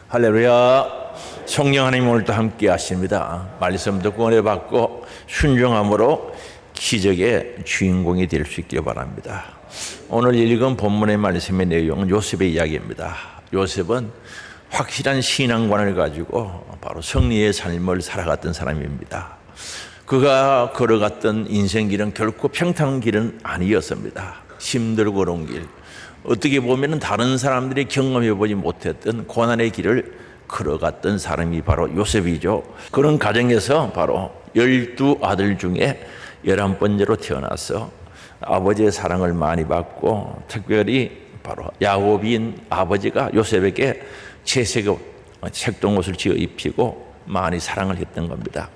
할렐루야. 성령 하나님 오늘도 함께 하십니다. 말씀 듣고 은혜 받고 순종함으로 기적의 주인공이 될 수 있기를 바랍니다. 오늘 읽은 본문의 말씀의 내용은 요셉의 이야기입니다. 요셉은 확실한 신앙관을 가지고 바로 승리의 삶을 살아갔던 사람입니다. 그가 걸어갔던 인생길은 결코 평탄한 길은 아니었습니다. 힘들고 어려운 길, 어떻게 보면 다른 사람들이 경험해보지 못했던 고난의 길을 걸어갔던 사람이 바로 요셉이죠. 그런 가정에서 바로 12아들 중에 11번째로 태어나서 아버지의 사랑을 많이 받고, 특별히 바로 야곱인 아버지가 요셉에게 채색 색동옷을 지어 입히고 많이 사랑을 했던 겁니다.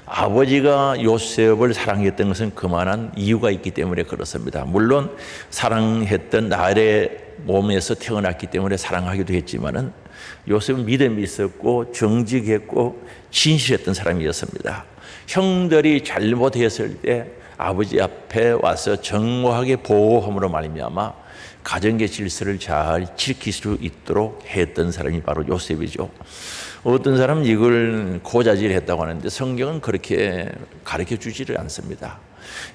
아버지가 요셉을 사랑했던 것은 그만한 이유가 있기 때문에 그렇습니다. 물론 사랑했던 아들의 몸에서 태어났기 때문에 사랑하기도 했지만은 요셉은 믿음이 있었고 정직했고 진실했던 사람이었습니다. 형들이 잘못했을 때 아버지 앞에 와서 정확하게 보호함으로 말미암아 가정의 질서를 잘 지킬 수 있도록 했던 사람이 바로 요셉이죠. 어떤 사람은 이걸 고자질했다고 하는데 성경은 그렇게 가르쳐 주지를 않습니다.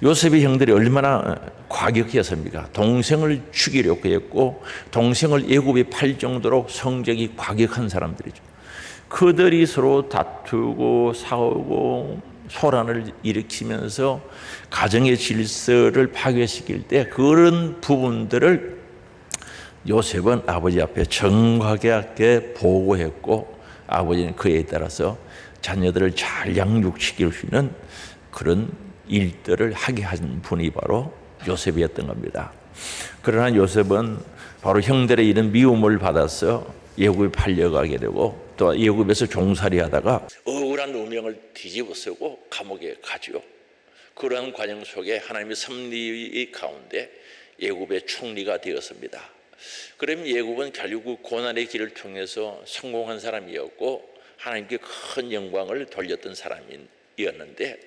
요셉의 형들이 얼마나 과격했습니까? 동생을 죽이려고 했고 동생을 애굽에 팔 정도로 성적이 과격한 사람들이죠. 그들이 서로 다투고 싸우고 소란을 일으키면서 가정의 질서를 파괴시킬 때 그런 부분들을 요셉은 아버지 앞에 정확하게 보고했고, 아버지는 그에 따라서 자녀들을 잘 양육시킬 수 있는 그런 일들을 하게 한 분이 바로 요셉이었던 겁니다. 그러나 요셉은 바로 형들의 이런 미움을 받아서 애굽에 팔려가게 되고, 또 애굽에서 종살이 하다가 억울한 운명을 뒤집어쓰고 감옥에 가죠. 그러한 과정 속에 하나님의 섭리 가운데 애굽의 총리가 되었습니다. 그러면 애굽은 결국 고난의 길을 통해서 성공한 사람이었고 하나님께 큰 영광을 돌렸던 사람이었는데,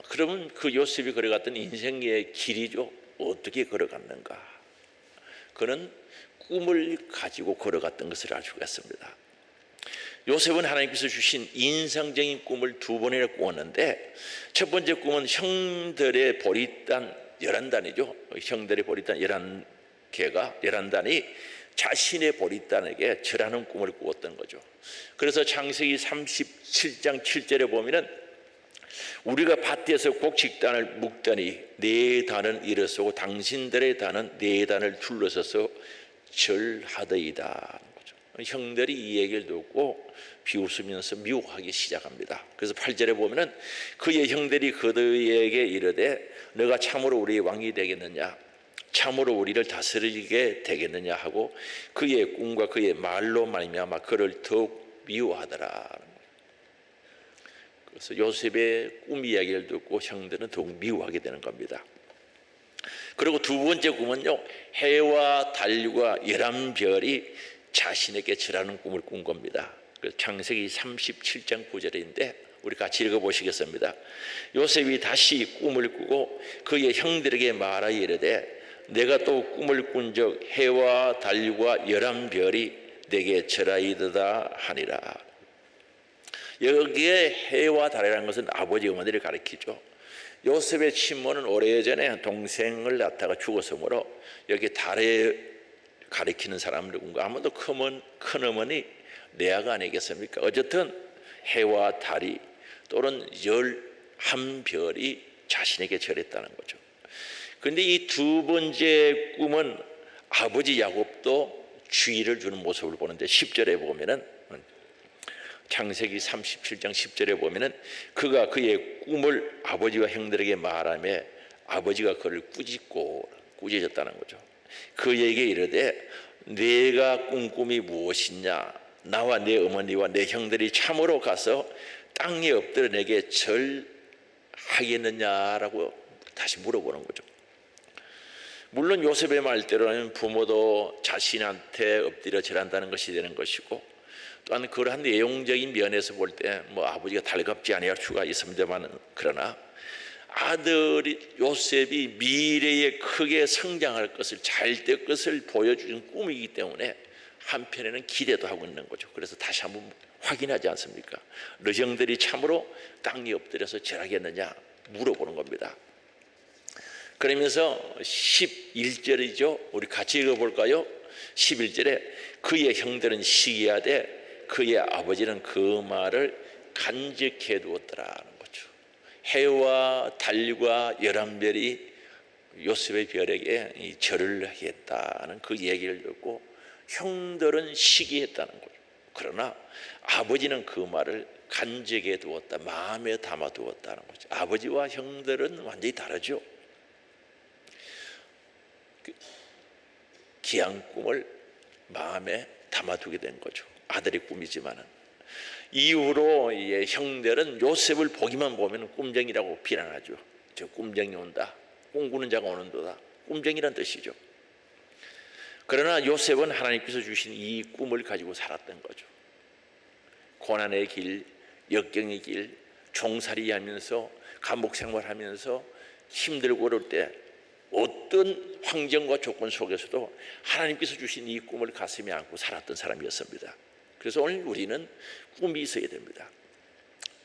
그러면 그 요셉이 걸어갔던 인생의 길이죠. 어떻게 걸어갔는가? 그는 꿈을 가지고 걸어갔던 것을 알 수가 있습니다. 요셉은 하나님께서 주신 인상적인 꿈을 두 번이나 꾸었는데, 첫 번째 꿈은 형들의 보리단 11단이죠. 형들의 보리단 11개가 11단이 자신의 보리단에게 절하는 꿈을 꾸었던 거죠. 그래서 창세기 37장 7절에 보면은 우리가 밭에서 곡식단을 묵더니 네 단은 일어서고 당신들의 단은 네 단을 둘러서서 절하더이다. 형들이 이 얘기를 듣고 비웃으면서 미혹하기 시작합니다. 그래서 8절에 보면은 그의 형들이 그들에게 이르되 너가 참으로 우리의 왕이 되겠느냐, 참으로 우리를 다스리게 되겠느냐 하고 그의 꿈과 그의 말로 말미암아 그를 더욱 미워하더라. 그래서 요셉의 꿈 이야기를 듣고 형들은 더욱 미워하게 되는 겁니다. 그리고 두 번째 꿈은요, 해와 달과 11별이 자신에게 절하는 꿈을 꾼 겁니다. 창세기 37장 9절인데 우리 같이 읽어보시겠습니다. 요셉이 다시 꿈을 꾸고 그의 형들에게 말하여 이르되 내가 또 꿈을 꾼적 해와 달과 11별이 내게 절하이도다 하니라. 여기에 해와 달이라는 것은 아버지 어머니를 가리키죠. 요셉의 친모는 오래전에 동생을 낳다가 죽었으므로 여기 달에 가리키는 사람을 누군가, 아무도 큰 어머니 레아가 아니겠습니까? 어쨌든 해와 달이 또는 11별이 자신에게 절했다는 거죠. 그런데 이 두 번째 꿈은 아버지 야곱도 주의를 주는 모습을 보는데 10절에 보면은, 창세기 37장 10절에 보면은 그가 그의 꿈을 아버지와 형들에게 말하며 아버지가 그를 꾸짖었다는 거죠. 그에게 이르되 네가 꾼 꿈이 무엇이냐, 나와 내 어머니와 내 형들이 참으로 가서 땅에 엎드려 내게 절하겠느냐라고 다시 물어보는 거죠. 물론 요셉의 말대로는 부모도 자신한테 엎드려 절한다는 것이 되는 것이고, 또한 그러한 내용적인 면에서 볼 때 아버지가 달갑지 아니할 수가 있습니다만, 그러나 아들이 요셉이 미래에 크게 성장할 것을, 잘 될 것을 보여주는 꿈이기 때문에 한편에는 기대도 하고 있는 거죠. 그래서 다시 한번 확인하지 않습니까? 르형들이 참으로 땅에 엎드려서 절하겠느냐 물어보는 겁니다. 그러면서 11절이죠. 우리 같이 읽어볼까요? 11절에 그의 형들은 시기하되 그의 아버지는 그 말을 간직해 두었더라는 거죠. 해와 달과 11별이 요셉의 별에게 절을 했다는 그 얘기를 듣고 형들은 시기했다는 거죠. 그러나 아버지는 그 말을 간직해 두었다, 마음에 담아 두었다는 거죠. 아버지와 형들은 완전히 다르죠. 귀한 꿈을 마음에 담아두게 된 거죠. 아들의 꿈이지만은 이후로 형들은 요셉을 보기만 보면 꿈쟁이라고 비난하죠. 저 꿈쟁이 온다, 꿈꾸는 자가 오는도다. 꿈쟁이란 뜻이죠. 그러나 요셉은 하나님께서 주신 이 꿈을 가지고 살았던 거죠. 고난의 길, 역경의 길, 종살이하면서 감옥 생활하면서 힘들고 어려울 때 어떤 환경과 조건 속에서도 하나님께서 주신 이 꿈을 가슴에 안고 살았던 사람이었습니다. 그래서 오늘 우리는 꿈이 있어야 됩니다.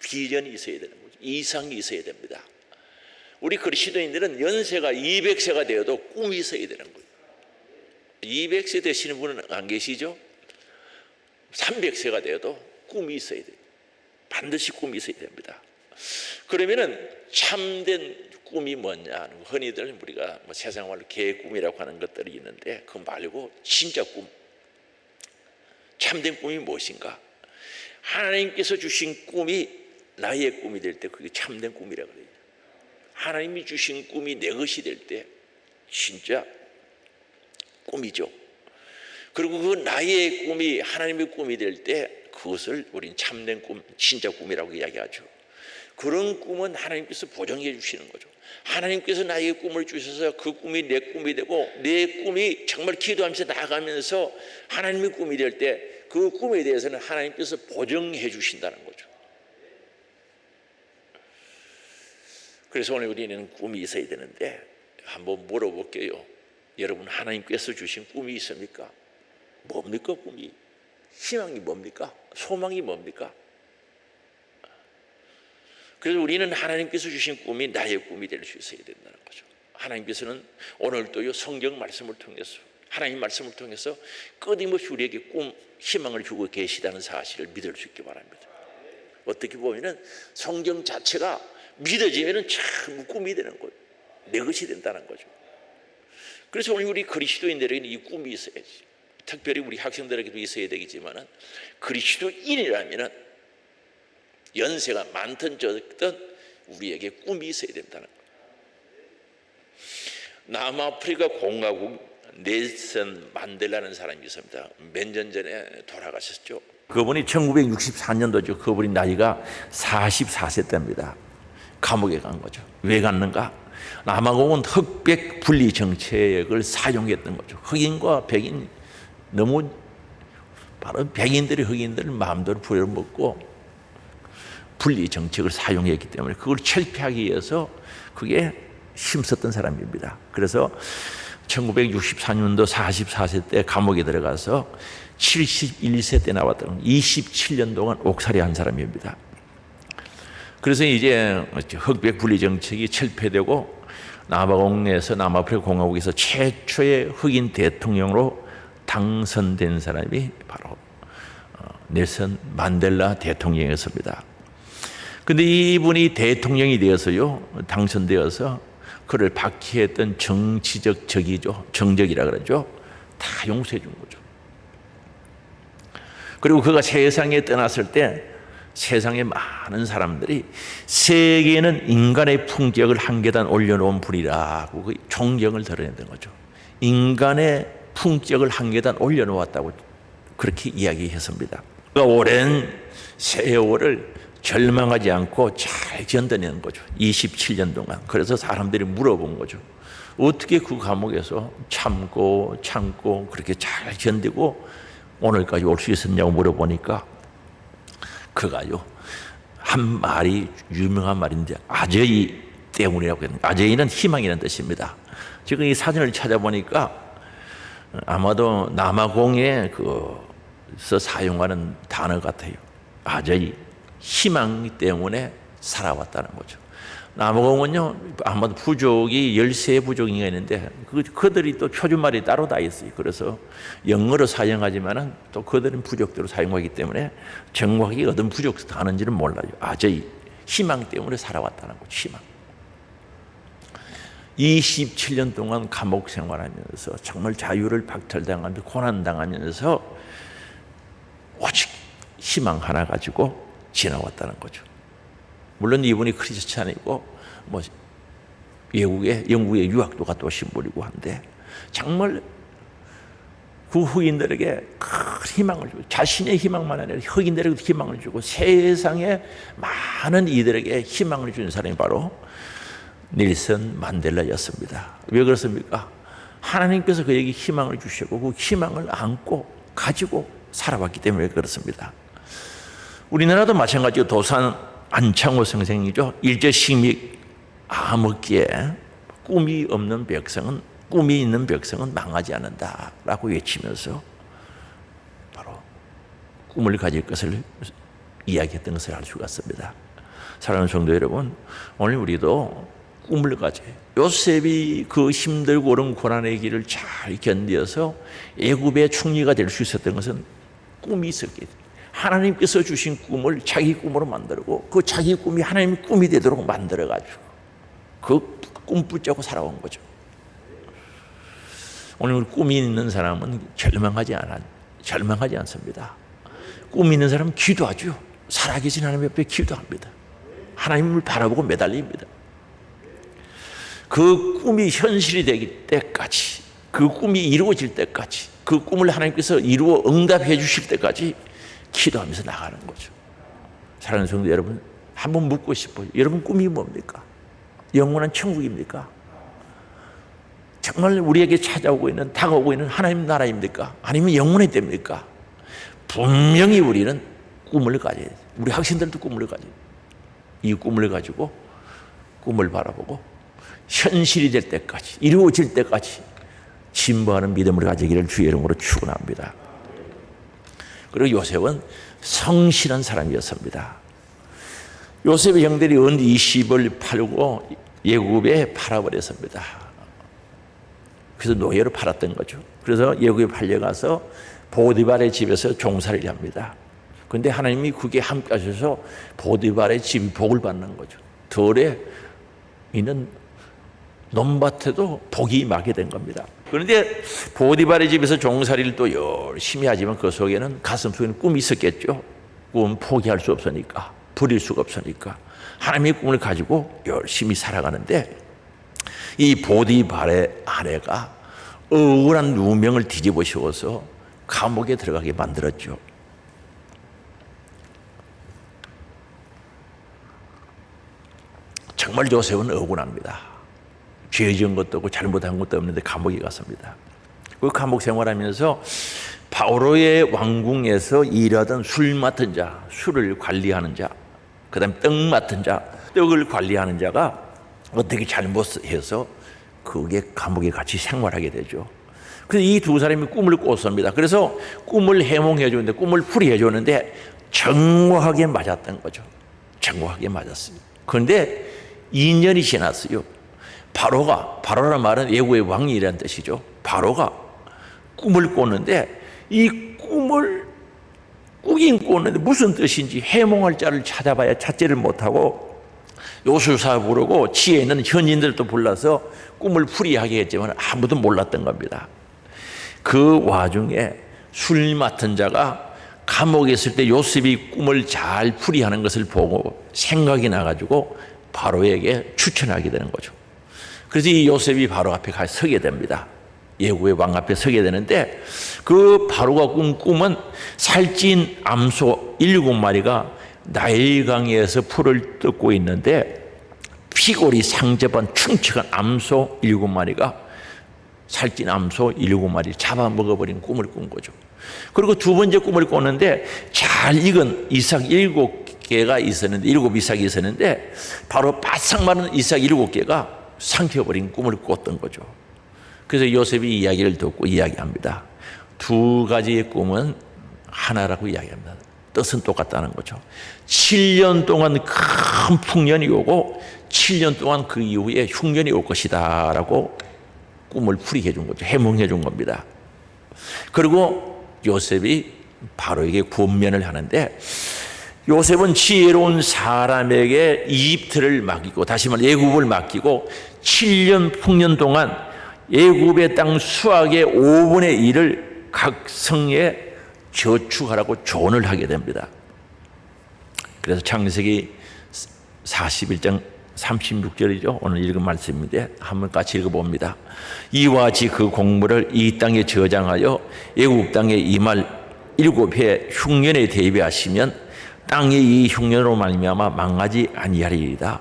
비전이 있어야 되는 거죠. 이상이 있어야 됩니다. 우리 그리스도인들은 연세가 200세가 되어도 꿈이 있어야 되는 거예요. 200세 되시는 분은 안 계시죠? 300세가 되어도 꿈이 있어야 돼요. 반드시 꿈이 있어야 됩니다. 그러면은 참된 꿈이 뭐냐? 흔히들 우리가 세상 말로 개의 꿈이라고 하는 것들이 있는데 그거 말고 진짜 꿈, 참된 꿈이 무엇인가? 하나님께서 주신 꿈이 나의 꿈이 될 때 그게 참된 꿈이라고 그래요. 하나님이 주신 꿈이 내 것이 될 때 진짜 꿈이죠. 그리고 그 나의 꿈이 하나님의 꿈이 될 때 그것을 우린 참된 꿈, 진짜 꿈이라고 이야기하죠. 그런 꿈은 하나님께서 보장해 주시는 거죠. 하나님께서 나에게 꿈을 주셔서 그 꿈이 내 꿈이 되고 내 꿈이 정말 기도하면서 나아가면서 하나님의 꿈이 될 때 그 꿈에 대해서는 하나님께서 보정해 주신다는 거죠. 그래서 오늘 우리는 꿈이 있어야 되는데 한번 물어볼게요. 여러분, 하나님께서 주신 꿈이 있습니까? 뭡니까 꿈이? 희망이 뭡니까? 소망이 뭡니까? 그래서 우리는 하나님께서 주신 꿈이 나의 꿈이 될 수 있어야 된다는 거죠. 하나님께서는 오늘도요 성경 말씀을 통해서, 하나님 말씀을 통해서 끊임없이 우리에게 꿈, 희망을 주고 계시다는 사실을 믿을 수 있기 바랍니다. 어떻게 보면은 성경 자체가 믿어지면은 참 꿈이 되는 거예요. 내 것이 된다는 거죠. 그래서 오늘 우리 그리스도인들에게는 이 꿈이 있어야지. 특별히 우리 학생들에게도 있어야 되겠지만은 그리스도인이라면은 연세가 많든 적든 우리에게 꿈이 있어야 된다는 거예요. 남아프리카 공화국 넬슨 만델라는 사람이 있습니다. 몇 년 전에 돌아가셨죠. 그분이 1964년도죠. 그분이 나이가 44세 때입니다. 감옥에 간 거죠. 왜 갔는가? 남아공은 흑백 분리 정책을 사용했던 거죠. 흑인과 백인, 너무 바로 백인들이 흑인들을 마음대로 부려먹고 분리 정책을 사용했기 때문에 그걸 철폐하기 위해서 그게 힘썼던 사람입니다. 그래서 1964년도 44세 때 감옥에 들어가서 71세 때 나왔던 27년 동안 옥살이 한 사람입니다. 그래서 이제 흑백 분리 정책이 철폐되고 남아공에서, 남아프리카 공화국에서 최초의 흑인 대통령으로 당선된 사람이 바로 넬슨 만델라 대통령이었습니다. 근데 이분이 대통령이 되어서요, 당선되어서 그를 박해했던 정치적 적이죠, 정적이라 그러죠, 다 용서해 준 거죠. 그리고 그가 세상에 떠났을 때 세상에 많은 사람들이 세계는 인간의 품격을 한 계단 올려놓은 분이라고 그 존경을 드러냈던 거죠. 인간의 품격을 한 계단 올려놓았다고 그렇게 이야기했습니다. 그가 오랜 세월을 절망하지 않고 잘 견뎌내는 거죠. 27년 동안. 그래서 사람들이 물어본 거죠. 어떻게 그 감옥에서 참고 그렇게 잘 견디고 오늘까지 올 수 있었냐고 물어보니까 그가요, 한 말이 유명한 말인데 아저이 때문이라고 했는데, 아저이는 희망이라는 뜻입니다. 지금 이 사진을 찾아보니까 아마도 남아공에 그서 사용하는 단어 같아요. 아저히 희망 때문에 살아왔다는 거죠. 남아공은요, 아마도 부족이 13부족인가 있는데 그들이 또 표준말이 따로 다 있어요. 그래서 영어로 사용하지만은 또 그들은 부족대로 사용하기 때문에 정확히 어떤 부족 단어인지는 몰라요. 아저히 희망 때문에 살아왔다는 거죠. 희망. 27년 동안 감옥 생활하면서 정말 자유를 박탈당하면서 고난당하면서 오직 희망 하나 가지고 지나왔다는 거죠. 물론 이분이 크리스찬이고 뭐 영국에 유학도 갔다 오신 분이고 한데 정말 그 흑인들에게 큰 희망을 주고 자신의 희망만 아니라 흑인들에게도 희망을 주고 세상에 많은 이들에게 희망을 주는 사람이 바로 넬슨 만델라였습니다. 왜 그렇습니까? 하나님께서 그에게 희망을 주시고 그 희망을 안고 가지고 살아왔기 때문에 그렇습니다. 우리나라도 마찬가지로 도산 안창호 선생이죠. 일제식민 암흑기에 꿈이 있는 백성은 망하지 않는다라고 외치면서 바로 꿈을 가질 것을 이야기했던 것을 알 수가 있습니다. 사랑하는 성도 여러분, 오늘 우리도 꿈을 가져요. 요셉이 그 힘들고 어려운 고난의 길을 잘 견뎌서 애굽의 총리가 될 수 있었던 것은 꿈이 있었기 때문에 하나님께서 주신 꿈을 자기 꿈으로 만들고 그 자기 꿈이 하나님의 꿈이 되도록 만들어가지고 그 꿈 붙잡고 살아온 거죠. 오늘 꿈이 있는 사람은 절망하지 않습니다. 꿈이 있는 사람은 기도하죠. 살아계신 하나님 옆에 기도합니다. 하나님을 바라보고 매달립니다. 그 꿈이 현실이 되기 때까지, 그 꿈이 이루어질 때까지, 그 꿈을 하나님께서 이루어 응답해 주실 때까지 기도하면서 나가는 거죠. 사랑하는 성도 여러분, 한번 묻고 싶어요. 여러분 꿈이 뭡니까? 영원한 천국입니까? 정말 우리에게 다가오고 있는 하나님 나라입니까? 아니면 영원의 때입니까? 분명히 우리는 꿈을 가져야 돼요. 우리 학생들도 꿈을 가져야 돼요. 이 꿈을 가지고 꿈을 바라보고 현실이 될 때까지, 이루어질 때까지 진보하는 믿음을 가지기를 주의 이름으로 축원합니다. 그리고 요셉은 성실한 사람이었습니다. 요셉의 형들이 은 20을 팔고 예굽에 팔아버렸습니다. 그래서 노예로 팔았던 거죠. 그래서 예굽에 팔려가서 보디발의 집에서 종살이를 합니다. 그런데 하나님이 그게 함께 하셔서 보디발의 집이 복을 받는 거죠. 덜에 있는 논밭에도 복이 임하게 된 겁니다. 그런데 보디발의 집에서 종살이를 또 열심히 하지만 그 속에는 가슴 속에는 꿈이 있었겠죠. 꿈은 포기할 수 없으니까, 버릴 수가 없으니까 하나님의 꿈을 가지고 열심히 살아가는데 이 보디발의 아내가 억울한 누명을 뒤집어 씌워서 감옥에 들어가게 만들었죠. 정말 요셉은 억울합니다. 죄 지은 것도 없고 잘못한 것도 없는데 감옥에 갔습니다. 그 감옥 생활하면서 바오로의 왕궁에서 일하던 술 맡은 자, 술을 관리하는 자, 그 다음에 떡 맡은 자, 떡을 관리하는 자가 어떻게 잘못해서 그게 감옥에 같이 생활하게 되죠. 그래서 이 두 사람이 꿈을 꿨습니다. 그래서 꿈을 해몽해 주는데, 꿈을 풀이해 주는데 정확하게 맞았던 거죠. 정확하게 맞았어요. 그런데 2년이 지났어요. 바로라는 말은 예고의 왕이라는 뜻이죠. 바로가 꿈을 꿨는데 이 꿈을 꾸긴 꿨는데 무슨 뜻인지 해몽할 자를 찾아봐야 찾지를 못하고 요술사 부르고 지혜 있는 현인들도 불러서 꿈을 풀이하게 했지만 아무도 몰랐던 겁니다. 그 와중에 술 맡은 자가 감옥에 있을 때 요셉이 꿈을 잘 풀이하는 것을 보고 생각이 나가지고 바로에게 추천하게 되는 거죠. 그래서 이 요셉이 바로 앞에 가서 서게 됩니다. 예후의 왕 앞에 서게 되는데 그 바로가 꾼 꿈은 살찐 암소 7마리가 나일강에서 풀을 뜯고 있는데 피골이 상접한 충치한 암소 7마리가 살찐 암소 7마리를 잡아먹어버린 꿈을 꾼 거죠. 그리고 두 번째 꿈을 꿨는데 잘 익은 이삭 7개가 있었는데 7이삭이 있었는데 바로 바싹 마른 이삭 7개가 삼켜버린 꿈을 꿨던 거죠. 그래서 요셉이 이야기를 듣고 이야기합니다. 두 가지의 꿈은 하나라고 이야기합니다. 뜻은 똑같다는 거죠. 7년 동안 큰 풍년이 오고 7년 동안 그 이후에 흉년이 올 것이다 라고 꿈을 풀이해 준 거죠. 해몽해 준 겁니다. 그리고 요셉이 바로에게 권면을 하는데, 요셉은 지혜로운 사람에게 이집트를 맡기고, 다시 말해 애굽을 맡기고 7년 풍년 동안 애굽의 땅 수확의 5분의 1을 각 성에 저축하라고 조언을 하게 됩니다. 그래서 창세기 41장 36절이죠. 오늘 읽은 말씀인데 한번 같이 읽어봅니다. 이와 같이 그 곡물을 이 땅에 저장하여 애굽 땅에 임할 7해 흉년에 대비하시면 땅이 이 흉년으로 말미암아 망하지 아니하리이다.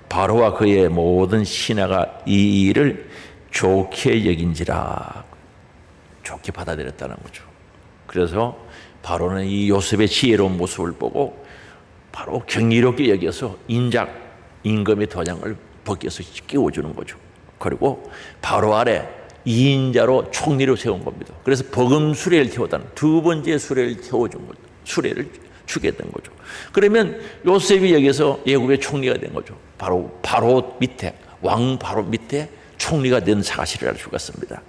바로와 그의 모든 신하가 이 일을 좋게 여긴지라. 좋게 받아들였다는 거죠. 그래서 바로는 이 요셉의 지혜로운 모습을 보고 바로 경이롭게 여겨서 임금의 도장을 벗겨서 끼워주는 거죠. 그리고 바로 아래 2인자로 총리로 세운 겁니다. 그래서 버금 수레를 태웠다는, 두 번째 수레를 태워준 거죠. 수레를 주게 된 거죠. 그러면 요셉이 여기서 애굽의 총리가 된 거죠. 바로 밑에, 왕 바로 밑에 총리가 된 사실을 알 수가 있습니다.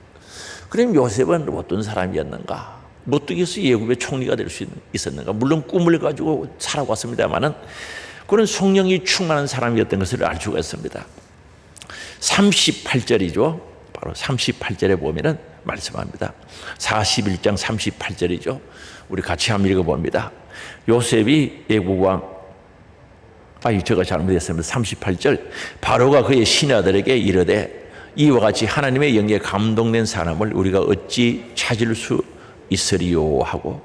그럼 요셉은 어떤 사람이었는가? 어떻게 해서 애굽의 총리가 될 수 있었는가? 물론 꿈을 가지고 살아왔습니다만은 그런 성령이 충만한 사람이었던 것을 알 수가 있습니다. 38절이죠. 바로 38절에 보면은 말씀합니다. 41장 38절이죠. 우리 같이 한번 읽어봅니다. 요셉이 애굽 왕, 제가 잘못했습니다. 38절. 바로가 그의 신하들에게 이르되 이와 같이 하나님의 영에 감동된 사람을 우리가 어찌 찾을 수 있으리요 하고,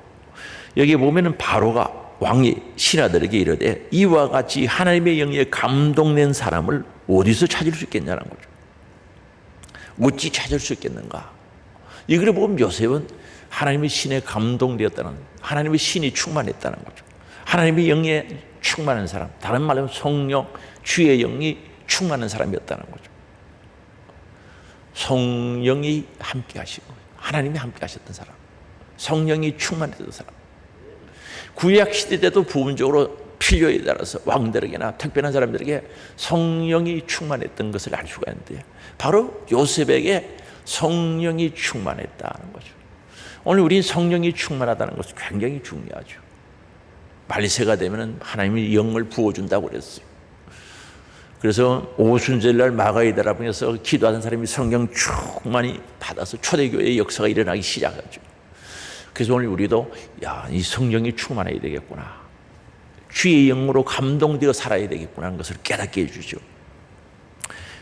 여기 보면은 바로가 왕이 신하들에게 이르되 이와 같이 하나님의 영에 감동된 사람을 어디서 찾을 수 있겠냐는 거죠. 어찌 찾을 수 있겠는가? 이걸 보면 요셉은 하나님의 신에 감동되었다는, 하나님의 신이 충만했다는 거죠. 하나님의 영에 충만한 사람, 다른 말로 성령, 주의 영이 충만한 사람이었다는 거죠. 성령이 함께 하시고 하나님이 함께 하셨던 사람, 성령이 충만했던 사람. 구약 시대 때도 부분적으로 필요에 따라서 왕들에게나 특별한 사람들에게 성령이 충만했던 것을 알 수가 있는데, 바로 요셉에게 성령이 충만했다는 거죠. 오늘 우리는 성령이 충만하다는 것이 굉장히 중요하죠. 말세가 되면 하나님이 영을 부어준다고 그랬어요. 그래서 오순절날 마가이다라 방에서 기도하는 사람이 성령 충만히 받아서 초대교회의 역사가 일어나기 시작하죠. 그래서 오늘 우리도 이 성령이 충만해야 되겠구나, 주의 영으로 감동되어 살아야 되겠구나 하는 것을 깨닫게 해주죠.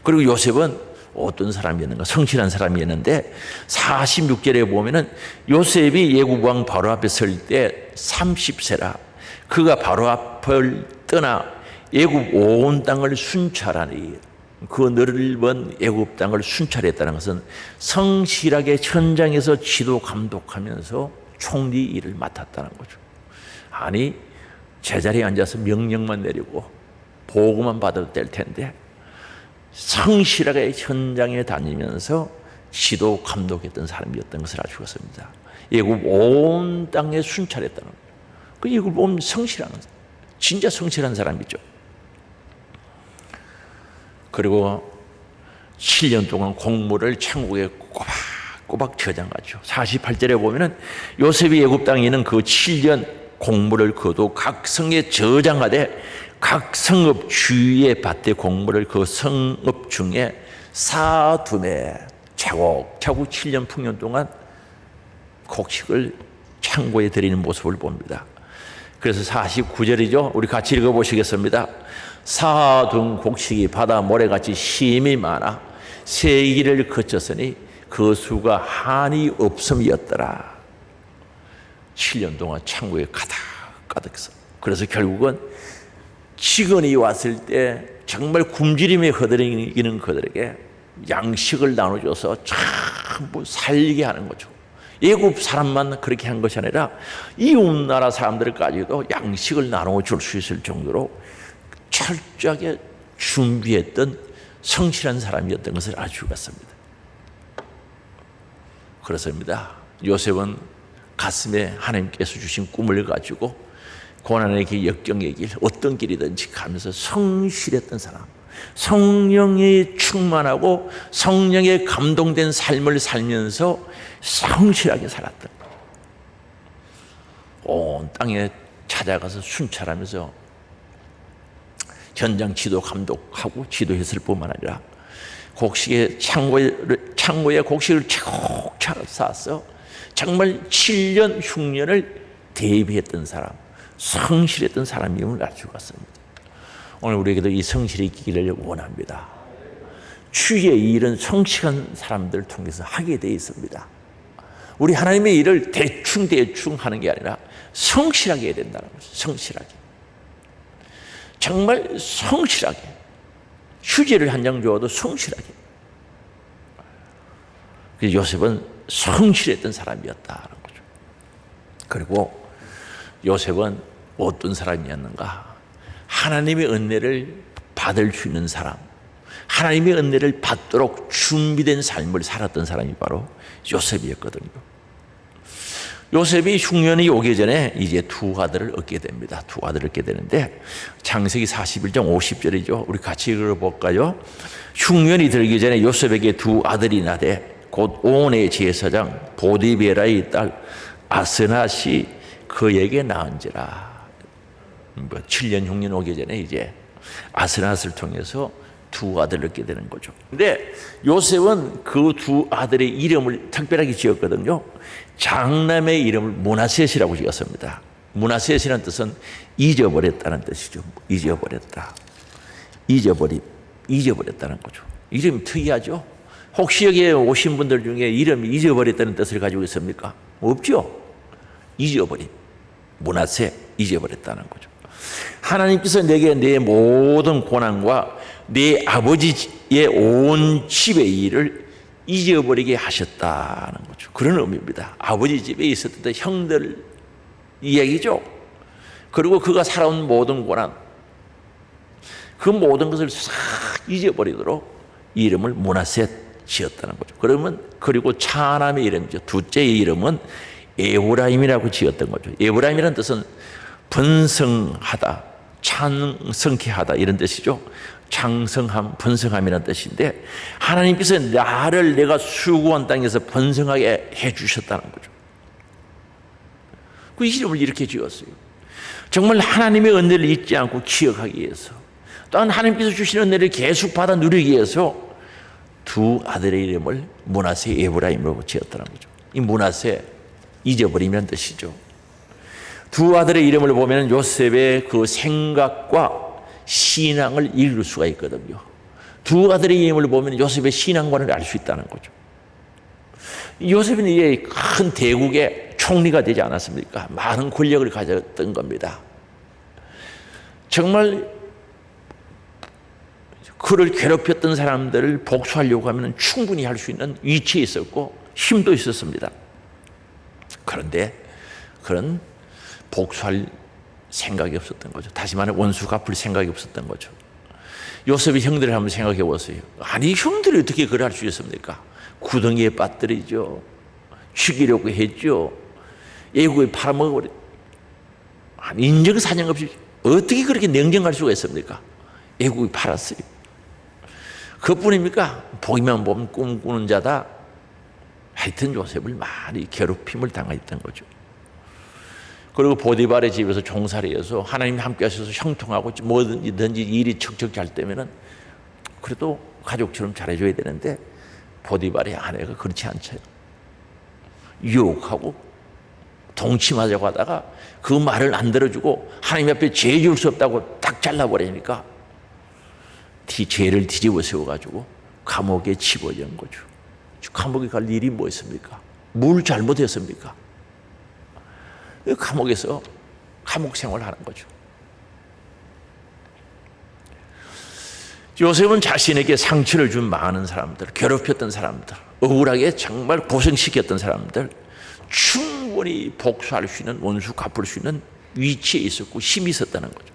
그리고 요셉은 어떤 사람이었는가? 성실한 사람이었는데 46절에 보면은 요셉이 애굽 왕 바로 앞에 설 때 30세라 그가 바로 앞을 떠나 애굽 온 땅을 순찰하니, 그 넓은 애굽 땅을 순찰했다는 것은 성실하게 현장에서 지도 감독하면서 총리 일을 맡았다는 거죠. 아니, 제자리에 앉아서 명령만 내리고 보고만 받아도 될 텐데 성실하게 현장에 다니면서 지도 감독했던 사람이었던 것을 알 수가 있습니다. 애굽 온 땅에 순찰했다는 거죠. 그 애굽 보면 성실한, 진짜 성실한 사람이죠. 그리고 7년 동안 곡물을 창고에 꼬박꼬박 저장하죠. 48절에 보면은 요셉이 애굽 땅에 있는 그 7년 곡물을 거두 각 성에 저장하되 각 성읍 주위의 밭의 곡물을 그 성읍 중에 사두매 차곡차곡 7년 풍년 동안 곡식을 창고에 들이는 모습을 봅니다. 그래서 49절이죠. 우리 같이 읽어보시겠습니다. 사둔 곡식이 바다 모래같이 심이 많아 세기를 거쳤으니 그 수가 한이 없음이었더라. 7년 동안 창고에 가득가득해서, 그래서 결국은 직원이 왔을 때 정말 굶주림에 허덕이는 그들에게 양식을 나눠줘서 전부 살게 하는 거죠. 애굽 사람만 그렇게 한 것이 아니라 이웃 나라 사람들까지도 양식을 나눠줄 수 있을 정도로 철저하게 준비했던 성실한 사람이었던 것을 알 수가 있습니다. 그렇습니다. 요셉은 가슴에 하나님께서 주신 꿈을 가지고 고난의 길, 역경의 길, 어떤 길이든지 가면서 성실했던 사람, 성령에 충만하고 성령에 감동된 삶을 살면서 성실하게 살았던, 온 땅에 찾아가서 순찰하면서 전장 지도 감독하고 지도했을 뿐만 아니라 곡식의 창고에 곡식을 차곡차곡 쌓아서 정말 7년 흉년을 대비했던 사람, 성실했던 사람임을 알 수가 있습니다. 오늘 우리에게도 이 성실이 있기를 원합니다. 주의 일은 성실한 사람들을 통해서 하게 되어 있습니다. 우리 하나님의 일을 대충 하는 게 아니라 성실하게 해야 된다는 거죠. 성실하게, 정말 성실하게, 휴지를 한 장 줘도 성실하게. 그래서 요셉은 성실했던 사람이었다는 거죠. 그리고 요셉은 어떤 사람이었는가? 하나님의 은혜를 받을 수 있는 사람, 하나님의 은혜를 받도록 준비된 삶을 살았던 사람이 바로 요셉이었거든요. 요셉이 흉년이 오기 전에 이제 두 아들을 얻게 됩니다. 두 아들을 얻게 되는데 창세기 41장 50절이죠. 우리 같이 읽어볼까요? 흉년이 들기 전에 요셉에게 두 아들이 나되 곧 온의 제사장 보디베라의 딸 아스낫이 그에게 낳은지라. 7년 흉년 오기 전에 이제 아스낫을 통해서 두 아들을 얻게 되는 거죠. 근데 요셉은 그 두 아들의 이름을 특별하게 지었거든요. 장남의 이름을 므낫셋이라고 지었습니다. 므낫셋이라는 뜻은 잊어버렸다는 뜻이죠. 잊어버렸다, 잊어버렸다는 거죠. 이름이 특이하죠. 혹시 여기에 오신 분들 중에 이름이 잊어버렸다는 뜻을 가지고 있습니까? 없죠. 잊어버림, 므낫셋, 잊어버렸다는 거죠. 하나님께서 내게 내 모든 고난과 내 아버지의 온 집의 일을 잊어버리게 하셨다는 거죠. 그런 의미입니다. 아버지 집에 있었던 형들 이야기죠. 그리고 그가 살아온 모든 고난, 그 모든 것을 싹 잊어버리도록 이름을 므낫셋 지었다는 거죠. 그리고 차남의 이름이죠. 둘째의 이름은 에브라임이라고 지었던 거죠. 에브라임이라는 뜻은 번성하다, 창성케 하다 이런 뜻이죠. 창성함, 번성함이라는 뜻인데 하나님께서 나를 내가 수고한 땅에서 번성하게 해주셨다는 거죠. 그 이름을 이렇게 지었어요. 정말 하나님의 은혜를 잊지 않고 기억하기 위해서, 또한 하나님께서 주신 은혜를 계속 받아 누리기 위해서 두 아들의 이름을 므낫셋, 에브라임으로 지었다는 거죠. 이 므낫셋, 잊어버리면 뜻이죠. 두 아들의 이름을 보면 요셉의 그 생각과 신앙을 읽을 수가 있거든요. 두 아들의 이름을 보면 요셉의 신앙관을 알 수 있다는 거죠. 요셉은 이제 큰 대국의 총리가 되지 않았습니까? 많은 권력을 가졌던 겁니다. 정말 그를 괴롭혔던 사람들을 복수하려고 하면 충분히 할 수 있는 위치에 있었고 힘도 있었습니다. 그런데 그런 복수할 생각이 없었던 거죠. 다시 말해 원수 갚을 생각이 없었던 거죠. 요셉의 형들을 한번 생각해 보세요. 아니 형들이 어떻게 그걸 할 수 있습니까? 구덩이에 빠뜨리죠. 죽이려고 했죠. 애국에 팔아먹어버려. 아니 인정사정 없이 어떻게 그렇게 냉정할 수가 있습니까? 애국에 팔았어요. 그뿐입니까? 보기만 보면 꿈꾸는 자다. 하여튼 요셉을 많이 괴롭힘을 당했던 거죠. 그리고 보디발의 집에서 종살이 해서 하나님 함께 하셔서 형통하고 뭐든지 일이 척척 잘 되면은 그래도 가족처럼 잘해줘야 되는데 보디발의 아내가 그렇지 않죠. 유혹하고 동침하자고 하다가 그 말을 안 들어주고 하나님 앞에 죄 지을 수 없다고 딱 잘라버리니까 죄를 뒤집어 세워가지고 감옥에 집어넣은 거죠. 감옥에 갈 일이 뭐 있습니까? 뭘 잘못했습니까? 감옥에서 감옥 생활을 하는 거죠. 요셉은 자신에게 상처를 준 많은 사람들, 괴롭혔던 사람들, 억울하게 정말 고생시켰던 사람들 충분히 복수할 수 있는, 원수 갚을 수 있는 위치에 있었고 힘이 있었다는 거죠.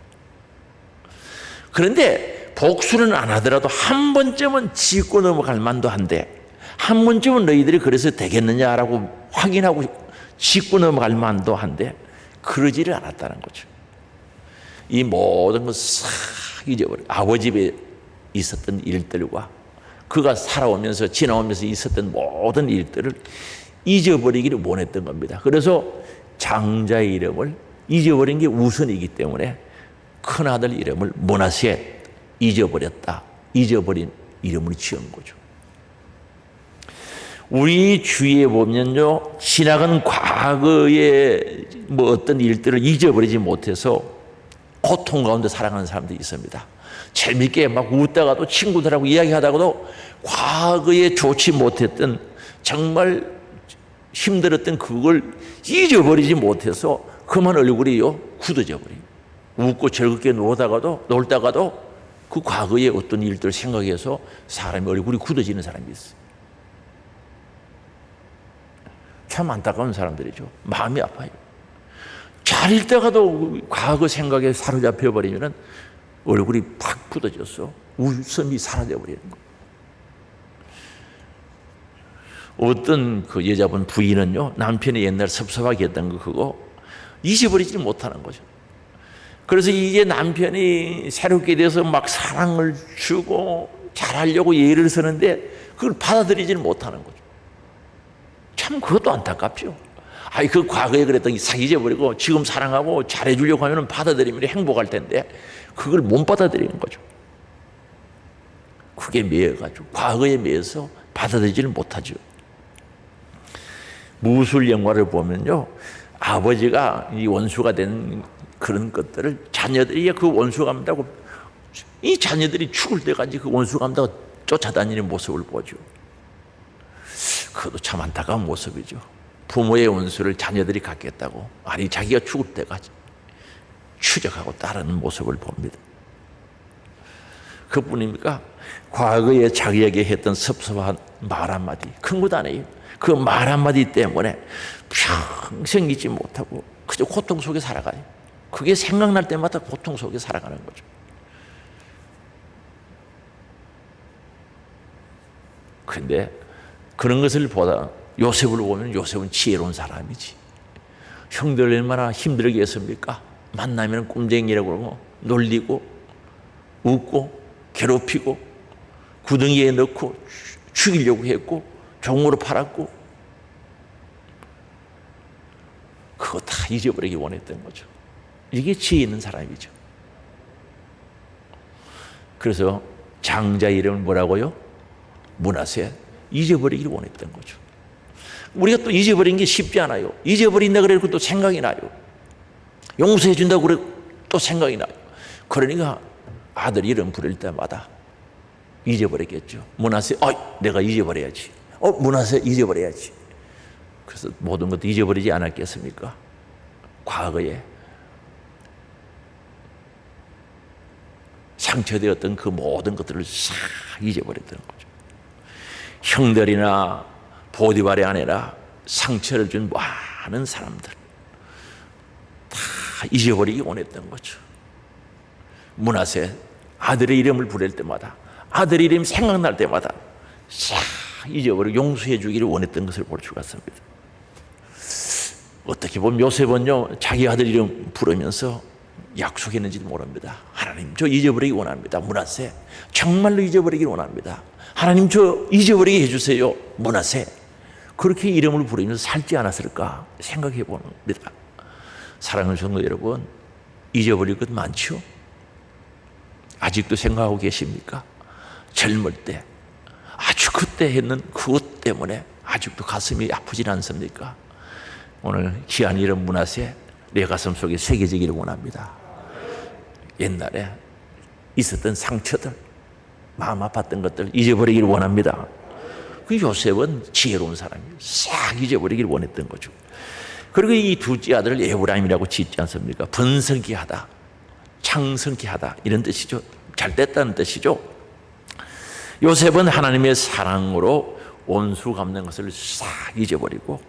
그런데 복수는 안 하더라도 한 번쯤은 짚고 넘어갈 만도 한데 한 번쯤은 너희들이 그래서 되겠느냐라고 확인하고 짚고 넘어갈 만도 한데 그러지를 않았다는 거죠. 이 모든 걸 싹 잊어버려. 아버지 집에 있었던 일들과 그가 살아오면서 지나오면서 있었던 모든 일들을 잊어버리기를 원했던 겁니다. 그래서 장자의 이름을 잊어버린 게 우선이기 때문에 큰아들 이름을 므낫세, 잊어버렸다. 잊어버린 이름을 지은 거죠. 우리 주위에 보면요, 지나간 과거의 어떤 일들을 잊어버리지 못해서 고통 가운데 살아가는 사람들이 있습니다. 재밌게 막 웃다가도 친구들하고 이야기하다가도 과거에 좋지 못했던 정말 힘들었던 그걸 잊어버리지 못해서 그만 얼굴이요 굳어져 버려요. 웃고 즐겁게 놀다가도 그 과거의 어떤 일들을 생각해서 사람의 얼굴이 굳어지는 사람이 있어요. 참 안타까운 사람들이죠. 마음이 아파요. 잘 읽다가도 과거 생각에 사로잡혀 버리면 얼굴이 팍 굳어져서 웃음이 사라져 버리는 거예요. 어떤 그 여자분 부인은요, 남편이 옛날 섭섭하게 했던 거 그거 잊어버리지 못하는 거죠. 그래서 이제 남편이 새롭게 돼서 막 사랑을 주고 잘하려고 예를 서는데 그걸 받아들이지는 못하는 거죠. 참 그것도 안타깝죠. 아이 그 과거에 그랬던 게 싹 잊어버리고 지금 사랑하고 잘해주려고 하면 받아들이면 행복할 텐데 그걸 못 받아들이는 거죠. 그게 매여가지고 과거에 매여서 받아들이지는 못하죠. 무술 영화를 보면요, 아버지가 이 원수가 된 그런 것들을 자녀들이 그 원수 감다고 이 자녀들이 죽을 때까지 그 원수 감다가 쫓아다니는 모습을 보죠. 그것도 참 안타까운 모습이죠. 부모의 원수를 자녀들이 갖겠다고 아니 자기가 죽을 때까지 추적하고 따르는 모습을 봅니다. 그뿐입니까? 과거에 자기에게 했던 섭섭한 말 한마디, 큰 것 아니에요. 그 말 한마디 때문에 평생 잊지 못하고 그저 고통 속에 살아가요. 그게 생각날 때마다 고통 속에 살아가는 거죠. 그런데 그런 것을 보다 요셉을 보면 요셉은 지혜로운 사람이지. 형들 얼마나 힘들게 했습니까? 만나면 꼼쟁이라고 그러고 놀리고 웃고 괴롭히고 구덩이에 넣고 죽이려고 했고 종으로 팔았고 그거 다 잊어버리기 원했던 거죠. 이게 지혜 있는 사람이죠. 그래서 장자 이름을 뭐라고요? 므낫세, 잊어버리기를 원했던 거죠. 우리가 또 잊어버린 게 쉽지 않아요. 잊어버린다 그래도 또 생각이 나요. 용서해 준다고 그래 또 생각이 나요. 그러니까 아들 이름 부를 때마다 잊어버리겠죠. 므낫세, 내가 잊어버려야지. 므낫세 잊어버려야지. 그래서 모든 것도 잊어버리지 않았겠습니까? 과거에 상처되었던 그 모든 것들을 싹 잊어버렸던 거죠. 형들이나 보디발의 아내라 상처를 준 많은 사람들 다 잊어버리기 원했던 거죠. 므낫세 아들의 이름을 부를 때마다 아들 이름 생각날 때마다 싹 잊어버리고 용서해 주기를 원했던 것을 볼 수가 있습니다. 어떻게 보면 요셉은요 자기 아들 이름 부르면서 약속했는지도 모릅니다. 하나님 저 잊어버리기 원합니다. 므낫세 정말로 잊어버리기 원합니다. 하나님 저 잊어버리게 해주세요. 므낫세 그렇게 이름을 부르면서 살지 않았을까 생각해 봅니다. 사랑하는 성도 여러분, 잊어버릴 것 많죠? 아직도 생각하고 계십니까? 젊을 때 아주 그때 했는 그것 때문에 아직도 가슴이 아프진 않습니까? 오늘 귀한 이름 므낫세 내 가슴 속에 새겨지기를 원합니다. 옛날에 있었던 상처들, 마음 아팠던 것들 잊어버리기를 원합니다. 그 요셉은 지혜로운 사람이에요. 싹 잊어버리기를 원했던 거죠. 그리고 이 둘째 아들을 에브라임이라고 짓지 않습니까? 번성케 하다, 창성케 하다 이런 뜻이죠. 잘 됐다는 뜻이죠. 요셉은 하나님의 사랑으로 원수 갚는 것을 싹 잊어버리고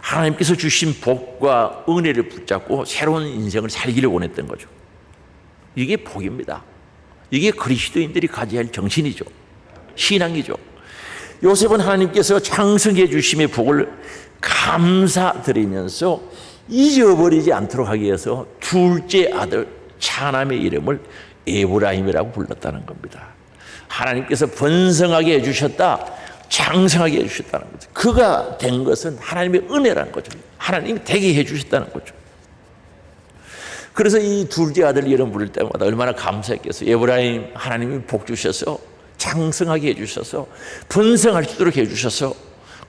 하나님께서 주신 복과 은혜를 붙잡고 새로운 인생을 살기를 원했던 거죠. 이게 복입니다. 이게 그리스도인들이 가져야 할 정신이죠. 신앙이죠. 요셉은 하나님께서 장성해 주심의 복을 감사드리면서 잊어버리지 않도록 하기 위해서 둘째 아들 차남의 이름을 에브라임이라고 불렀다는 겁니다. 하나님께서 번성하게 해주셨다, 장성하게 해주셨다는 거죠. 그가 된 것은 하나님의 은혜라는 거죠. 하나님이 되게 해주셨다는 거죠. 그래서 이 둘째 아들 이름 부를 때마다 얼마나 감사했겠어요. 에브라임, 하나님이 복 주셔서 장성하게 해주셔서 번성할 수 있도록 해주셔서,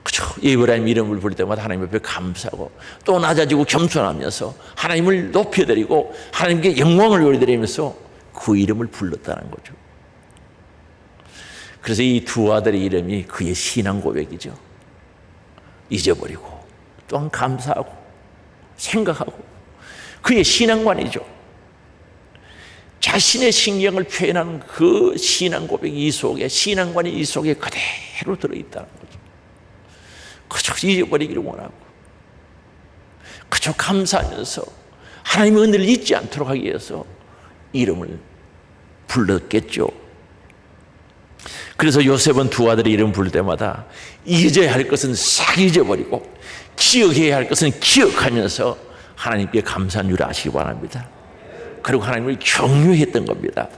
그죠? 에브라임 이름을 부를 때마다 하나님 앞에 감사하고 또 낮아지고 겸손하면서 하나님을 높여드리고 하나님께 영광을 올려드리면서 그 이름을 불렀다는 거죠. 그래서 이 두 아들의 이름이 그의 신앙 고백이죠. 잊어버리고 또한 감사하고 생각하고 그의 신앙관이죠. 자신의 신경을 표현하는 그 신앙 고백이 이 속에, 신앙관이 이 속에 그대로 들어있다는 거죠. 그저 잊어버리기를 원하고 그저 감사하면서 하나님의 은혜를 잊지 않도록 하기 위해서 이름을 불렀겠죠. 그래서 요셉은 두 아들의 이름 부를 때마다 잊어야 할 것은 싹 잊어버리고 기억해야 할 것은 기억하면서 하나님께 감사한 줄 아시기 바랍니다. 그리고 하나님을 경외했던 겁니다.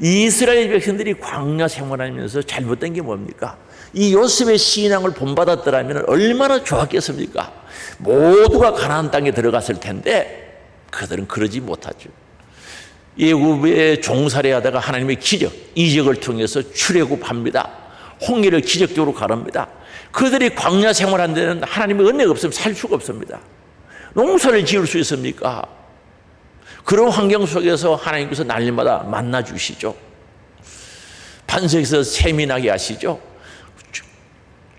이스라엘 백성들이 광야 생활하면서 잘못된 게 뭡니까? 이 요셉의 신앙을 본받았더라면 얼마나 좋았겠습니까? 모두가 가나안 땅에 들어갔을 텐데 그들은 그러지 못하죠. 애굽에 종살이하다가 하나님의 기적, 이적을 통해서 출애굽합니다. 홍해를 기적적으로 가릅니다. 그들이 광야 생활한 데는 하나님의 은혜가 없으면 살 수가 없습니다. 농사를 지을 수 있습니까? 그런 환경 속에서 하나님께서 날마다 만나 주시죠. 반석에서 샘이 나게 하시죠.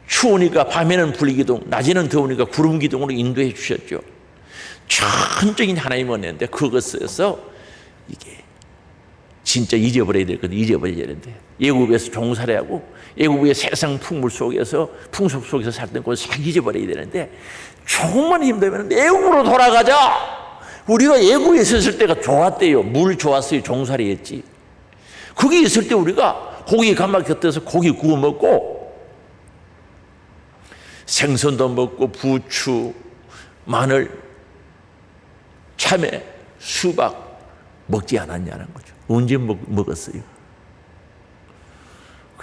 추우니까 밤에는 불기둥, 낮에는 더우니까 구름기둥으로 인도해 주셨죠. 전적인 하나님의 은혜인데 그것에서 이게 진짜 잊어버려야 될 건데 잊어버려야 되는데, 애굽에서 종살이하고 애굽의 세상 풍물 속에서, 풍속 속에서 살던 것을 싹 잊어버려야 되는데, 조금만 힘들면 애굽으로 돌아가자. 우리가 애굽에 있었을 때가 좋았대요. 물 좋았어요. 종살이 했지. 거기 있을 때 우리가 고기 가마 곁에서 고기 구워 먹고 생선도 먹고 부추, 마늘, 참외, 수박 먹지 않았냐는 거죠. 언제 먹었어요?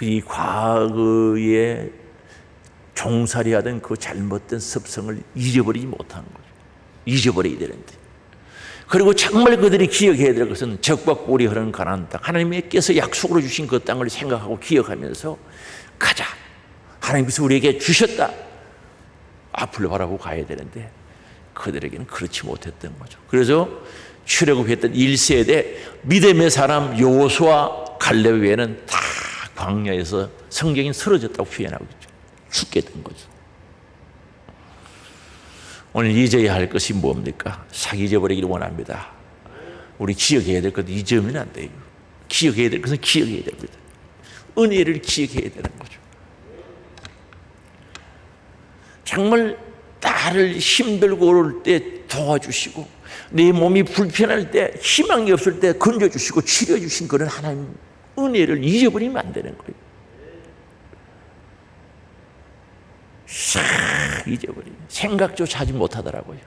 이 과거에 종살이하던 그 잘못된 습성을 잊어버리지 못하는 거죠. 잊어버려야 되는데. 그리고 정말 그들이 기억해야 될 것은 적과 꿀이 흐르는 가나안 땅, 하나님께서 약속으로 주신 그 땅을 생각하고 기억하면서 가자. 하나님께서 우리에게 주셨다. 앞을 바라보고 가야 되는데 그들에게는 그렇지 못했던 거죠. 그래서 출애굽했던 1세대 믿음의 사람 여호수아 갈렙 외에는 다 광야에서 성경이 쓰러졌다고 표현하고 있죠. 죽게 된 거죠. 오늘 잊어야 할 것이 뭡니까? 싹 잊어버리기를 원합니다. 우리 기억해야 될 것 잊으면 안 돼요. 기억해야 될 것은 기억해야 됩니다. 은혜를 기억해야 되는 거죠. 정말 나를 힘들고 어려울 때 도와주시고 내 몸이 불편할 때, 희망이 없을 때 건져주시고 치료해주신 그런 하나님 은혜를 잊어버리면 안 되는 거예요. 싹 잊어버리면 생각조차 하지 못하더라고요.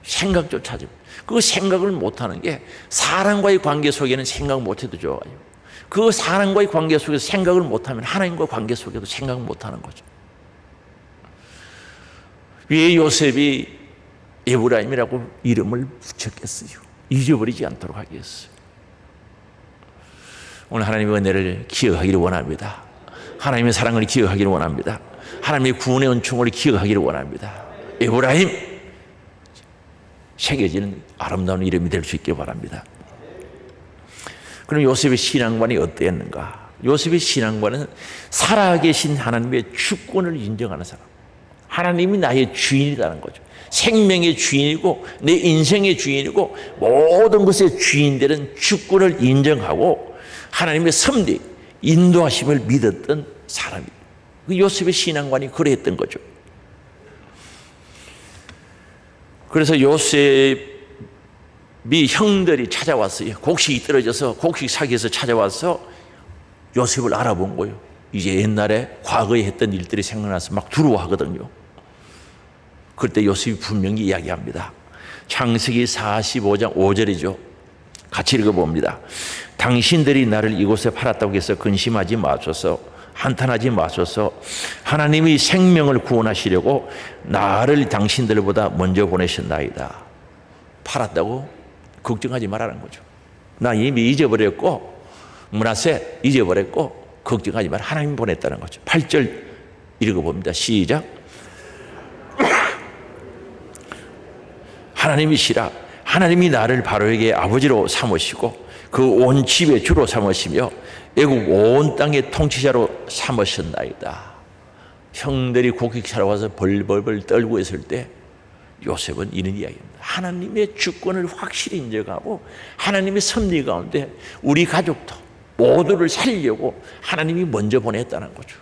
생각조차 하지 못해요. 그 생각을 못하는 게, 사람과의 관계 속에는 생각 못해도 좋아요. 그 사람과의 관계 속에서 생각을 못하면 하나님과의 관계 속에도 생각을 못하는 거죠. 왜 요셉이 에브라임이라고 이름을 붙였겠어요? 잊어버리지 않도록 하기 위해서. 오늘 하나님의 은혜를 기억하기를 원합니다. 하나님의 사랑을 기억하기를 원합니다. 하나님의 구원의 은총을 기억하기를 원합니다. 에브라임, 새겨지는 아름다운 이름이 될 수 있길 바랍니다. 그럼 요셉의 신앙관이 어땠는가? 요셉의 신앙관은 살아계신 하나님의 주권을 인정하는 사람. 하나님이 나의 주인이라는 거죠. 생명의 주인이고 내 인생의 주인이고 모든 것의 주인들은 주권을 인정하고 하나님의 섭리, 인도하심을 믿었던 사람이에요. 그 요셉의 신앙관이 그랬던 거죠. 그래서 요셉이 형들이 찾아왔어요. 곡식이 떨어져서 곡식 사기에서 찾아와서 요셉을 알아본 거예요. 이제 옛날에 과거에 했던 일들이 생각나서 막 두려워하거든요. 그때 요셉이 분명히 이야기합니다. 창세기 45장 5절이죠. 같이 읽어봅니다. 당신들이 나를 이곳에 팔았다고 해서 근심하지 마소서, 한탄하지 마소서. 하나님이 생명을 구원하시려고 나를 당신들보다 먼저 보내셨나이다. 팔았다고 걱정하지 말라는 거죠. 나 이미 잊어버렸고, 므낫세 잊어버렸고 걱정하지 마라. 하나님 보냈다는 거죠. 8절 읽어봅니다. 시작. 하나님이시라. 하나님이 나를 바로에게 아버지로 삼으시고 그 온 집의 주로 삼으시며 애국 온 땅의 통치자로 삼으셨나이다. 형들이 곡식 사러 와서 벌벌벌 떨고 있을 때 요셉은 이런 이야기입니다. 하나님의 주권을 확실히 인정하고 하나님의 섭리 가운데 우리 가족도 모두를 살리려고 하나님이 먼저 보냈다는 거죠.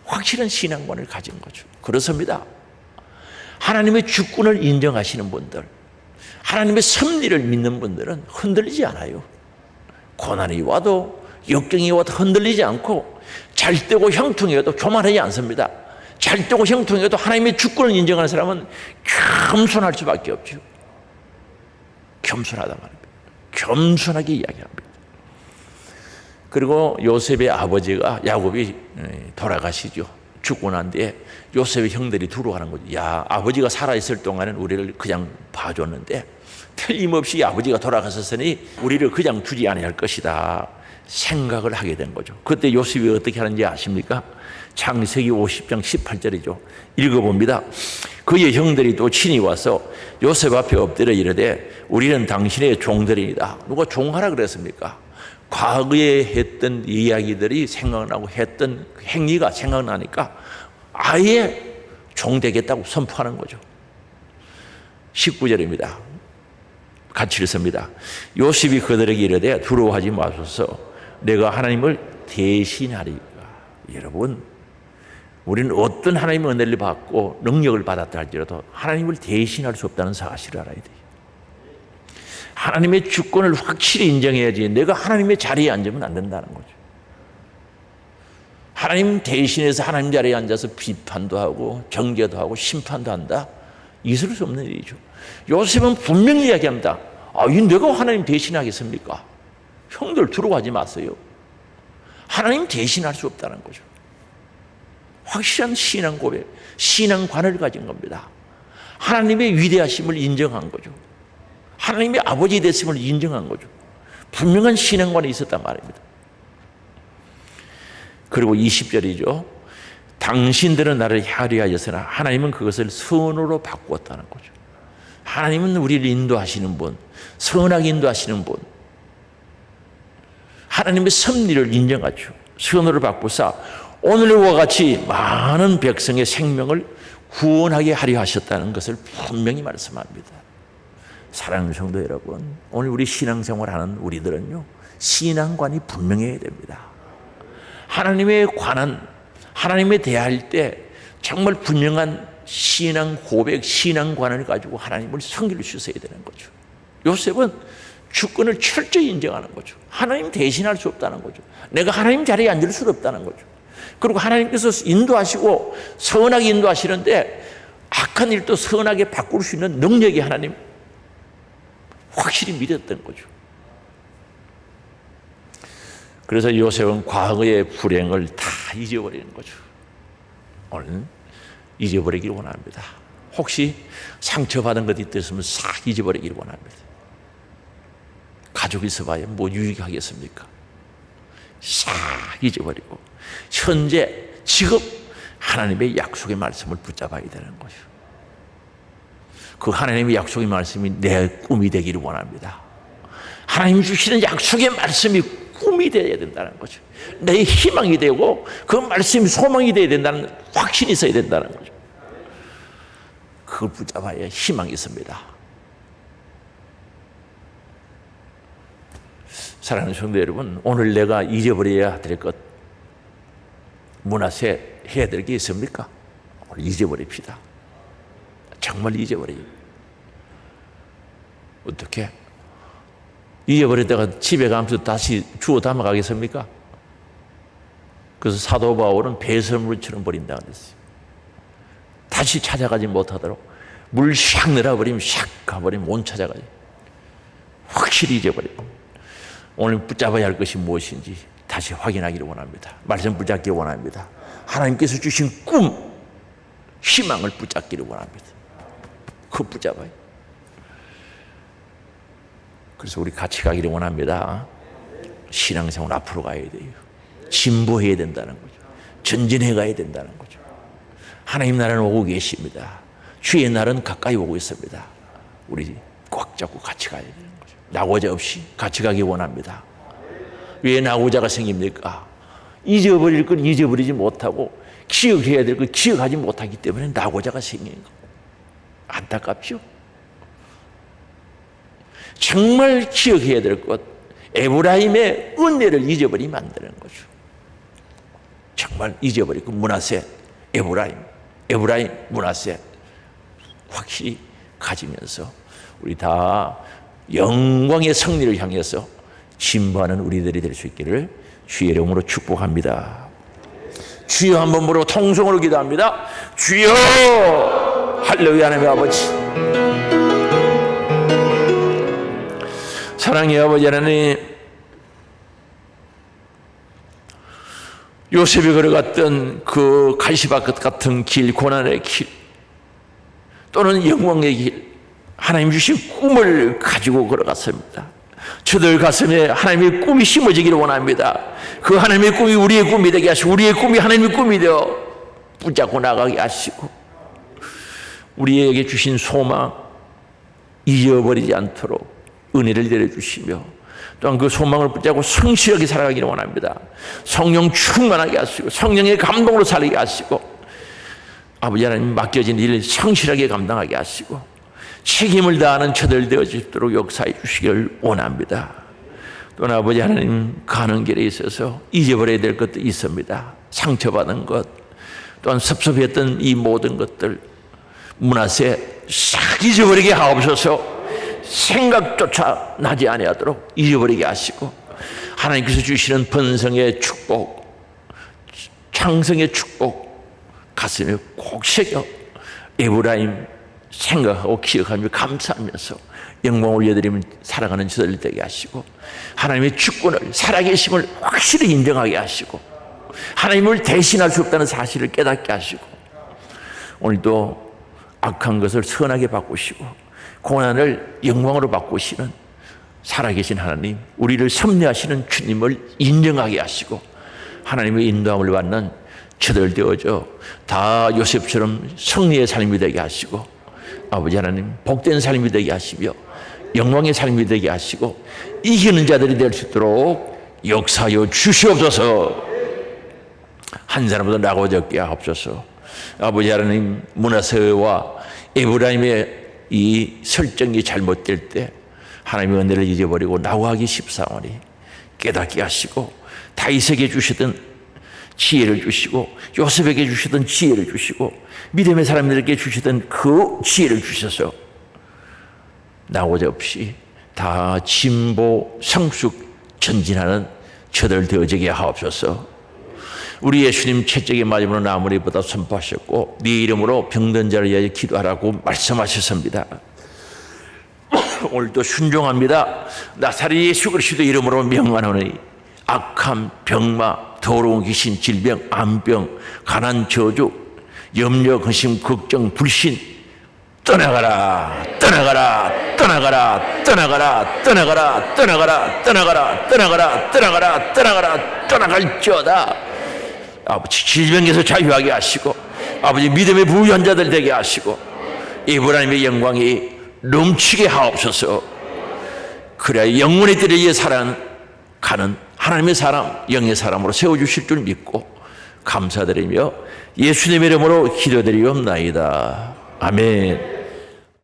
확실한 신앙관을 가진 거죠. 그렇습니다. 하나님의 주권을 인정하시는 분들, 하나님의 섭리를 믿는 분들은 흔들리지 않아요. 고난이 와도 역경이 와도 흔들리지 않고 잘되고 형통해도 교만하지 않습니다. 잘되고 형통해도 하나님의 주권을 인정하는 사람은 겸손할 수밖에 없죠. 겸손하단 말입니다. 겸손하게 이야기합니다. 그리고 요셉의 아버지가 야곱이 돌아가시죠. 죽고 난 뒤에 요셉의 형들이 들어가는 거죠. 야, 아버지가 살아있을 동안은 우리를 그냥 봐줬는데 틀림없이 아버지가 돌아가셨으니 우리를 그냥 두지 아니할 것이다 생각을 하게 된 거죠. 그때 요셉이 어떻게 하는지 아십니까? 창세기 50장 18절이죠. 읽어봅니다. 그의 형들이 또 친히 와서 요셉 앞에 엎드려 이르되 우리는 당신의 종들이다. 누가 종하라 그랬습니까? 과거에 했던 이야기들이 생각나고 했던 행위가 생각나니까 아예 종되겠다고 선포하는 거죠. 19절입니다. 같이 읽습니다. 요셉이 그들에게 이르되 두려워하지 마소서 내가 하나님을 대신하리라. 여러분, 우리는 어떤 하나님의 은혜를 받고 능력을 받았다 할지라도 하나님을 대신할 수 없다는 사실을 알아야 돼요. 하나님의 주권을 확실히 인정해야지 내가 하나님의 자리에 앉으면 안 된다는 거죠. 하나님 대신해서 하나님 자리에 앉아서 비판도 하고 정죄도 하고 심판도 한다? 있을 수 없는 일이죠. 요셉은 분명히 이야기합니다. 이 내가 하나님 대신하겠습니까? 형들 들어가지 마세요. 하나님 대신할 수 없다는 거죠. 확실한 신앙 고백, 신앙관을 가진 겁니다. 하나님의 위대하심을 인정한 거죠. 하나님의 아버지 됐음을 인정한 거죠. 분명한 신앙관이 있었단 말입니다. 그리고 20절이죠. 당신들은 나를 헤아려 하였으나 하나님은 그것을 선으로 바꾸었다는 거죠. 하나님은 우리를 인도하시는 분, 선하게 인도하시는 분, 하나님의 섭리를 인정하죠. 선으로 바꾸사 오늘과 같이 많은 백성의 생명을 구원하게 하려 하셨다는 것을 분명히 말씀합니다. 사랑하는 성도 여러분, 오늘 우리 신앙생활하는 우리들은요, 신앙관이 분명해야 됩니다. 하나님에 관한, 하나님에 대할 때 정말 분명한 신앙 고백, 신앙관을 가지고 하나님을 섬길 수 있어야 되는 거죠. 요셉은 주권을 철저히 인정하는 거죠. 하나님 대신할 수 없다는 거죠. 내가 하나님 자리에 앉을 수 없다는 거죠. 그리고 하나님께서 인도하시고 선하게 인도하시는데 악한 일도 선하게 바꿀 수 있는 능력이 하나님 확실히 믿었던 거죠. 그래서 요셉은 과거의 불행을 다 잊어버리는 거죠. 오늘 잊어버리기를 원합니다. 혹시 상처받은 것이 있으면 싹 잊어버리기를 원합니다. 가족이 있어봐야 뭐 유익하겠습니까? 싹 잊어버리고 현재 지금 하나님의 약속의 말씀을 붙잡아야 되는 거죠. 그 하나님의 약속의 말씀이 내 꿈이 되기를 원합니다. 하나님 주시는 약속의 말씀이 꿈이 되어야 된다는 거죠. 내 희망이 되고 그 말씀이 소망이 되어야 된다는 확신이 있어야 된다는 거죠. 그걸 붙잡아야 희망이 있습니다. 사랑하는 성도 여러분, 오늘 내가 잊어버려야 될 것, 므낫세 해야 될 게 있습니까? 오늘 잊어버립시다. 정말 잊어버려요. 어떻게? 잊어버렸다가 집에 가면서 다시 주워 담아가겠습니까? 그래서 사도 바울은 배설물처럼 버린다고 그랬어요. 다시 찾아가지 못하도록 물 샥 내려버리면 샥 가버리면 못 찾아가요. 확실히 잊어버리고 오늘 붙잡아야 할 것이 무엇인지 다시 확인하기를 원합니다. 말씀 붙잡기 원합니다. 하나님께서 주신 꿈, 희망을 붙잡기를 원합니다. 그거 붙잡아요. 그래서 우리 같이 가기를 원합니다. 신앙생활 앞으로 가야 돼요. 진보해야 된다는 거죠. 전진해 가야 된다는 거죠. 하나님 나라는 오고 계십니다. 주의 날은 가까이 오고 있습니다. 우리 꽉 잡고 같이 가야 되는 거죠. 낙오자 없이 같이 가기 원합니다. 왜 낙오자가 생깁니까? 잊어버릴 건 잊어버리지 못하고 기억해야 될 걸 기억하지 못하기 때문에 낙오자가 생기는 거예요. 안타깝죠? 정말 기억해야 될 것, 에브라임의 은혜를 잊어버리면 안 되는 거죠. 정말 잊어버리고 므낫세, 에브라임, 므낫세 확실히 가지면서 우리 다 영광의 승리를 향해서 진보하는 우리들이 될 수 있기를 주의 이름으로 축복합니다. 주여 한번 부르고 통성으로 기도합니다. 주여! 할렐루야. 하나님의 아버지, 사랑의 아버지 하나님, 요셉이 걸어갔던 그 갈시밭 같은 길, 고난의 길 또는 영광의 길, 하나님 주신 꿈을 가지고 걸어갔습니다. 저들 가슴에 하나님의 꿈이 심어지기를 원합니다. 그 하나님의 꿈이 우리의 꿈이 되게 하시고 우리의 꿈이 하나님의 꿈이 되어 붙잡고 나가게 하시고 우리에게 주신 소망 잊어버리지 않도록 은혜를 내려주시며 또한 그 소망을 붙잡고 성실하게 살아가기를 원합니다. 성령 충만하게 하시고 성령의 감동으로 살게 하시고 아버지 하나님 맡겨진 일을 성실하게 감당하게 하시고 책임을 다하는 저들 되어지도록 역사해 주시기를 원합니다. 또한 아버지 하나님 가는 길에 있어서 잊어버려야 될 것도 있습니다. 상처받은 것 또한 섭섭했던 이 모든 것들 므낫세 싹 잊어버리게 하옵소서. 생각조차 나지 아니하도록 잊어버리게 하시고 하나님께서 주시는 번성의 축복, 창성의 축복 가슴에 꼭 새겨 에브라임 생각하고 기억하며 감사하면서 영광 올려드리며 살아가는 저들 되게 하시고 하나님의 주권을 살아계심을 확실히 인정하게 하시고 하나님을 대신할 수 없다는 사실을 깨닫게 하시고 오늘도 악한 것을 선하게 바꾸시고 고난을 영광으로 바꾸시는 살아계신 하나님, 우리를 섭리하시는 주님을 인정하게 하시고 하나님의 인도함을 받는 저들 되어져 다 요셉처럼 승리의 삶이 되게 하시고 아버지 하나님 복된 삶이 되게 하시며 영광의 삶이 되게 하시고 이기는 자들이 될 수 있도록 역사하여 주시옵소서. 한 사람도 낙오지 없게 하옵소서. 아버지 하나님 므낫세와 에브라임의 이 설정이 잘못될 때 하나님의 은혜를 잊어버리고 낙오하기 십상하니 깨닫게 하시고 다윗에게 주시던 지혜를 주시고 요셉에게 주시던 지혜를 주시고 믿음의 사람들에게 주시던 그 지혜를 주셔서 낙오자 없이 다 진보 성숙 전진하는 저들 되어지게 하옵소서. 우리 예수님 채찍에 맞으므로 나무리보다 선포하셨고 네 이름으로 병든 자를 위하여 기도하라고 말씀하셨습니다. 오늘도 순종합니다. 나사렛 예수 그리스도 이름으로 명하노니 악함, 병마, 더러운 귀신, 질병, 암병, 가난, 저주, 염려, 근심, 걱정, 불신 떠나가라, 떠나가라, 떠나가라, 떠나가라, 떠나가라, 떠나가라, 떠나가라, 떠나가라, 떠나가라, 떠나가라, 떠나갈지어다. 아버지 질병에서 자유하게 하시고 아버지 믿음의 부유한 자들 되게 하시고 에브라임의 영광이 넘치게 하옵소서. 그래야 영원의 때를 위해 살아가는 하나님의 사람, 영의 사람으로 세워주실 줄 믿고 감사드리며 예수님의 이름으로 기도드리옵나이다. 아멘.